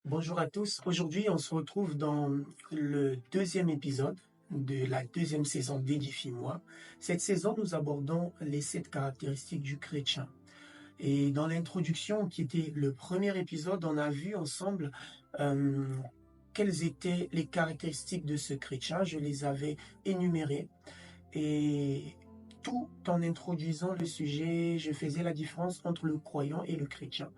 Bonjour à tous. Aujourd'hui, on se retrouve dans le deuxième épisode de la deuxième saison d'Édifie-moi. Cette saison, nous abordons les 7 caractéristiques du chrétien. Et dans l'introduction, qui était le premier épisode, on a vu ensemble quelles étaient les caractéristiques de ce chrétien. Je les avais énumérées. Et tout en introduisant le sujet, je faisais la différence entre le croyant et le chrétien.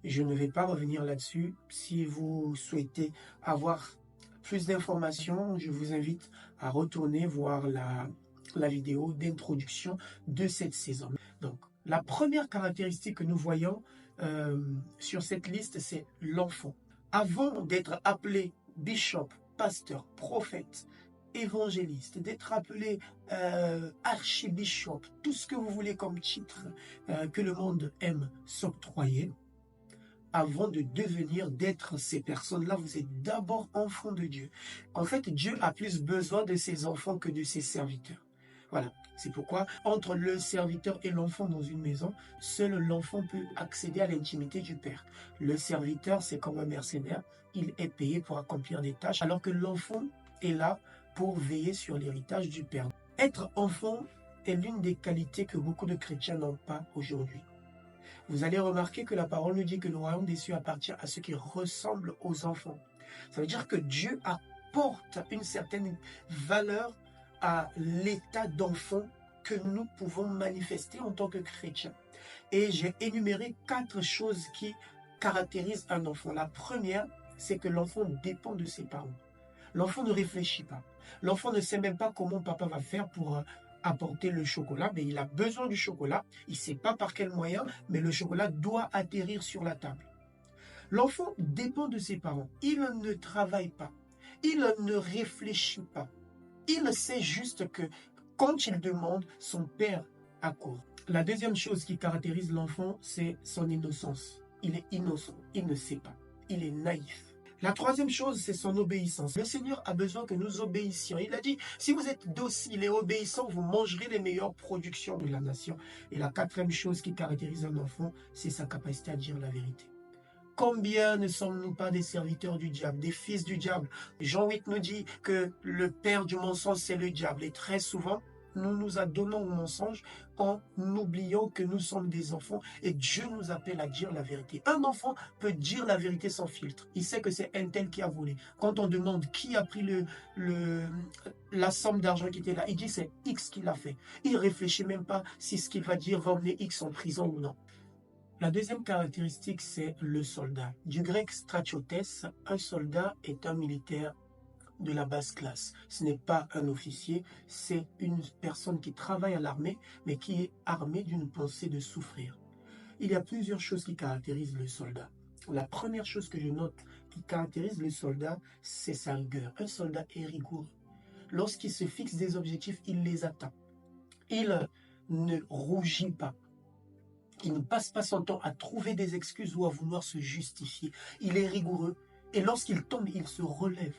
Je ne vais pas revenir là-dessus. Si vous souhaitez avoir plus d'informations, je vous invite à retourner voir la vidéo d'introduction de cette saison. Donc, la première caractéristique que nous voyons sur cette liste, c'est l'enfant. Avant d'être appelé bishop, pasteur, prophète, évangéliste, d'être appelé archibishop, tout ce que vous voulez comme titre que le monde aime s'octroyer, avant de devenir, d'être ces personnes-là, vous êtes d'abord enfants de Dieu. En fait, Dieu a plus besoin de ses enfants que de ses serviteurs. Voilà, c'est pourquoi entre le serviteur et l'enfant dans une maison, seul l'enfant peut accéder à l'intimité du Père. Le serviteur, c'est comme un mercenaire, il est payé pour accomplir des tâches, alors que l'enfant est là pour veiller sur l'héritage du Père. Être enfant est l'une des qualités que beaucoup de chrétiens n'ont pas aujourd'hui. Vous allez remarquer que la parole nous dit que le royaume des cieux appartient à ceux qui ressemblent aux enfants. Ça veut dire que Dieu apporte une certaine valeur à l'état d'enfant que nous pouvons manifester en tant que chrétiens. Et j'ai énuméré 4 choses qui caractérisent un enfant. La première, c'est que l'enfant dépend de ses parents. L'enfant ne réfléchit pas. L'enfant ne sait même pas comment papa va faire pour apporter le chocolat, mais il a besoin du chocolat. Il ne sait pas par quel moyen, mais le chocolat doit atterrir sur la table. L'enfant dépend de ses parents. Il ne travaille pas. Il ne réfléchit pas. Il sait juste que quand il demande, son père accourt. La deuxième chose qui caractérise l'enfant, c'est son innocence. Il est innocent. Il ne sait pas. Il est naïf. La troisième chose, c'est son obéissance. Le Seigneur a besoin que nous obéissions. Il a dit, si vous êtes docile et obéissant, vous mangerez les meilleures productions de la nation. Et la quatrième chose qui caractérise un enfant, c'est sa capacité à dire la vérité. Combien ne sommes-nous pas des serviteurs du diable, des fils du diable? Jean 8 nous dit que le père du mensonge, c'est le diable. Et très souvent, nous nous adonnons au mensonge en oubliant que nous sommes des enfants et Dieu nous appelle à dire la vérité. Un enfant peut dire la vérité sans filtre. Il sait que c'est un tel qui a volé. Quand on demande qui a pris la somme d'argent qui était là, il dit c'est X qui l'a fait. Il ne réfléchit même pas si ce qu'il va dire va emmener X en prison ou non. La deuxième caractéristique, c'est le soldat. Du grec stratiotes, un soldat est un militaire de la basse classe. Ce n'est pas un officier, c'est une personne qui travaille à l'armée, mais qui est armée d'une pensée de souffrir. Il y a plusieurs choses qui caractérisent le soldat. La première chose que je note qui caractérise le soldat, c'est sa rigueur. Un soldat est rigoureux. Lorsqu'il se fixe des objectifs, il les atteint. Il ne rougit pas. Il ne passe pas son temps à trouver des excuses ou à vouloir se justifier. Il est rigoureux et lorsqu'il tombe, il se relève.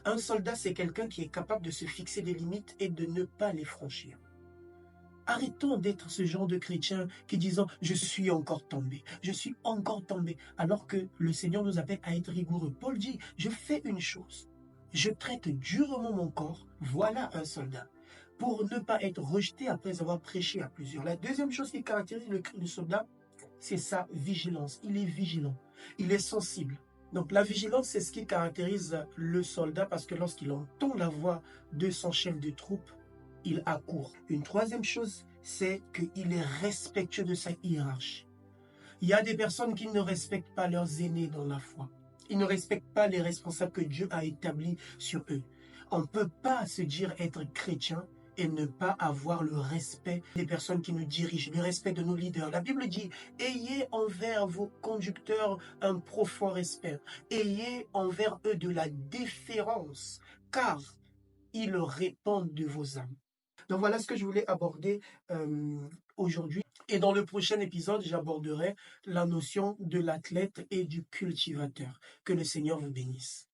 Un soldat, c'est quelqu'un qui est capable de se fixer des limites et de ne pas les franchir. Arrêtons d'être ce genre de chrétiens qui disent « je suis encore tombé, alors que le Seigneur nous appelle à être rigoureux. Paul dit « je fais une chose, je traite durement mon corps, voilà un soldat » pour ne pas être rejeté après avoir prêché à plusieurs. La deuxième chose qui caractérise le soldat, c'est sa vigilance. Il est vigilant, il est sensible. Donc la vigilance, c'est ce qui caractérise le soldat parce que lorsqu'il entend la voix de son chef de troupe, il accourt. Une troisième chose, c'est qu'il est respectueux de sa hiérarchie. Il y a des personnes qui ne respectent pas leurs aînés dans la foi. Ils ne respectent pas les responsables que Dieu a établis sur eux. On ne peut pas se dire être chrétien et ne pas avoir le respect des personnes qui nous dirigent, le respect de nos leaders. La Bible dit, ayez envers vos conducteurs un profond respect. Ayez envers eux de la déférence, car ils répondent de vos âmes. Donc voilà ce que je voulais aborder aujourd'hui. Et dans le prochain épisode, j'aborderai la notion de l'athlète et du cultivateur. Que le Seigneur vous bénisse.